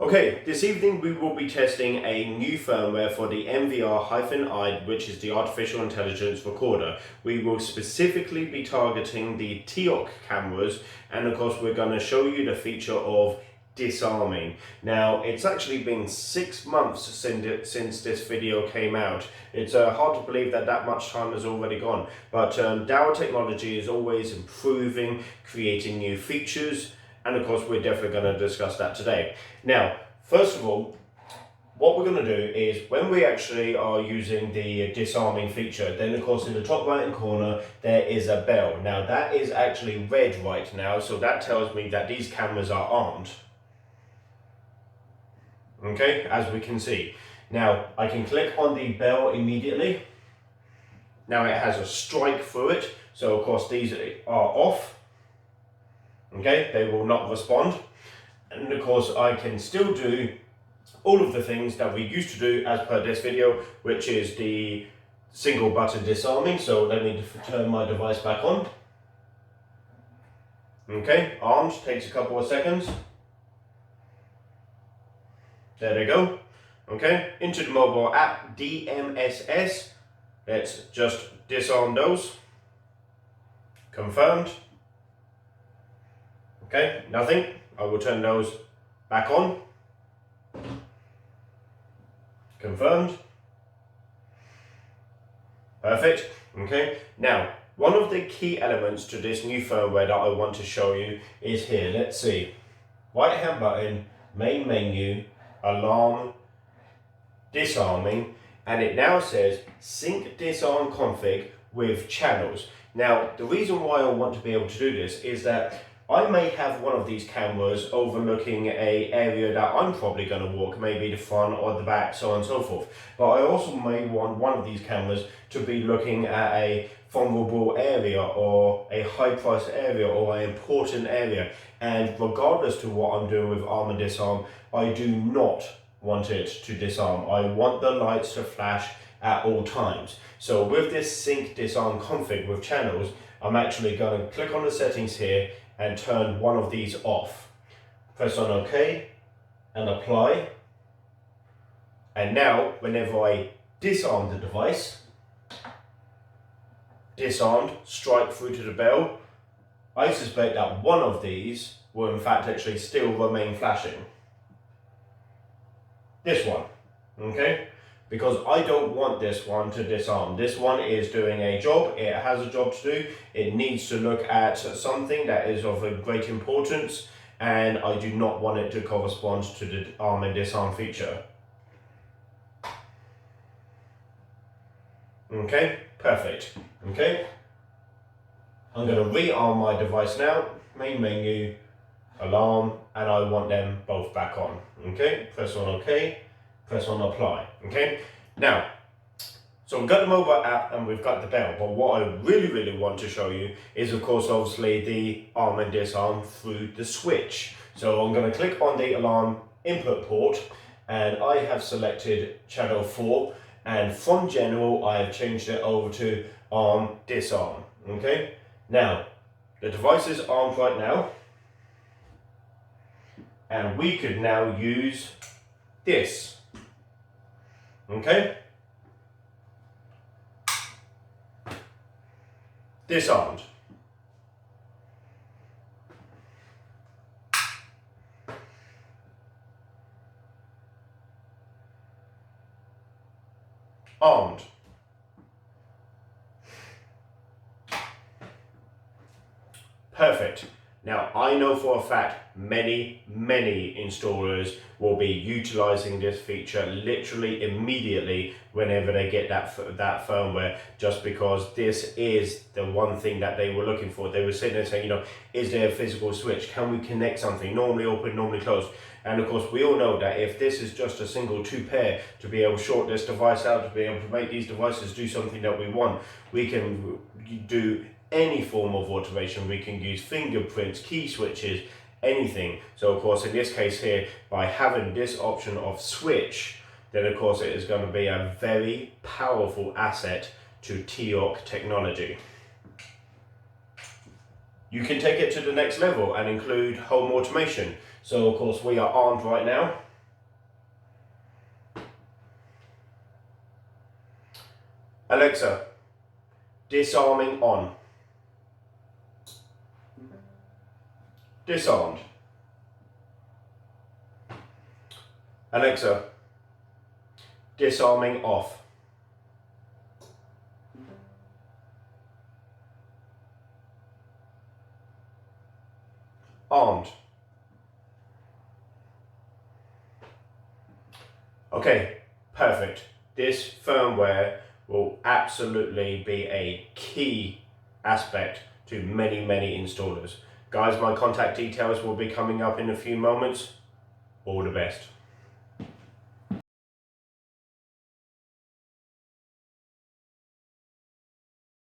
Okay, this evening we will be testing a new firmware for the MVR-I, which is the Artificial Intelligence Recorder. We will specifically be targeting the TiOC cameras, and of course we're going to show you the feature of disarming. Now, it's actually been 6 months since this video came out. It's hard to believe that much time has already gone, but DAO technology is always improving, creating new features, and of course we're definitely going to discuss that today. Now, first of all, what we're going to do is when we actually are using the disarming feature, then of course in the top right hand corner there is a bell. Now that is actually red right now, so that tells me that these cameras are armed. Okay, as we can see. Now I can click on the bell immediately. Now it has a strike through it, so of course these are off. Okay, they will not respond. And of course I can still do all of the things that we used to do as per this video, which is the single button disarming. So let me turn my device back on. Okay, armed, takes a couple of seconds. There they go. Okay, into the mobile app, DMSS. Let's just disarm those. Confirmed. Okay, nothing. I will turn those back on. Confirmed. Perfect. Okay, now one of the key elements to this new firmware that I want to show you is here. Let's see. Right hand button, main menu, alarm, disarming, and it now says sync disarm config with channels. Now, the reason why I want to be able to do this is that I may have one of these cameras overlooking an area that I'm probably going to walk, maybe the front or the back, so on and so forth. But I also may want one of these cameras to be looking at a vulnerable area or a high price area or an important area. And regardless to what I'm doing with arm and disarm, I do not want it to disarm. I want the lights to flash at all times. So with this sync disarm config with channels, I'm actually going to click on the settings here and turn one of these off. Press on OK and apply. And now, whenever I disarm the device, disarmed, strike through to the bell, I suspect that one of these will in fact actually still remain flashing. This one, okay? Because I don't want this one to disarm. This one is doing a job, it has a job to do, it needs to look at something that is of a great importance, and I do not want it to correspond to the arm and disarm feature. Okay, perfect. Okay, I'm going to rearm my device now, main menu, alarm, and I want them both back on. Okay, press on OK. Press on apply. Okay, now, so we've got the mobile app and we've got the bell, but what I really want to show you is of course obviously the arm and disarm through the switch. So I'm going to click on the alarm input port and I have selected channel 4, and from general I have changed it over to arm disarm. Okay, now the device is armed right now and we could now use this. Okay, disarmed. Armed. Perfect. Now, I know for a fact many installers will be utilizing this feature literally immediately whenever they get that firmware, just because this is the one thing that they were looking for. They were sitting there saying, you know, is there a physical switch? Can we connect something? Normally open, normally close. And of course, we all know that if this is just a single 2 pair, to be able to short this device out, to be able to make these devices do something that we want, we can do any form of automation. We can use fingerprints, key switches, anything. So of course in this case here, by having this option of switch, then of course it is going to be a very powerful asset to TiOC technology. You can take it to the next level and include home automation. So of course we are armed right now. Alexa, disarming on. Disarmed. Alexa, disarming off. Armed. Okay, perfect. This firmware will absolutely be a key aspect to many, many installers. Guys, my contact details will be coming up in a few moments. All the best.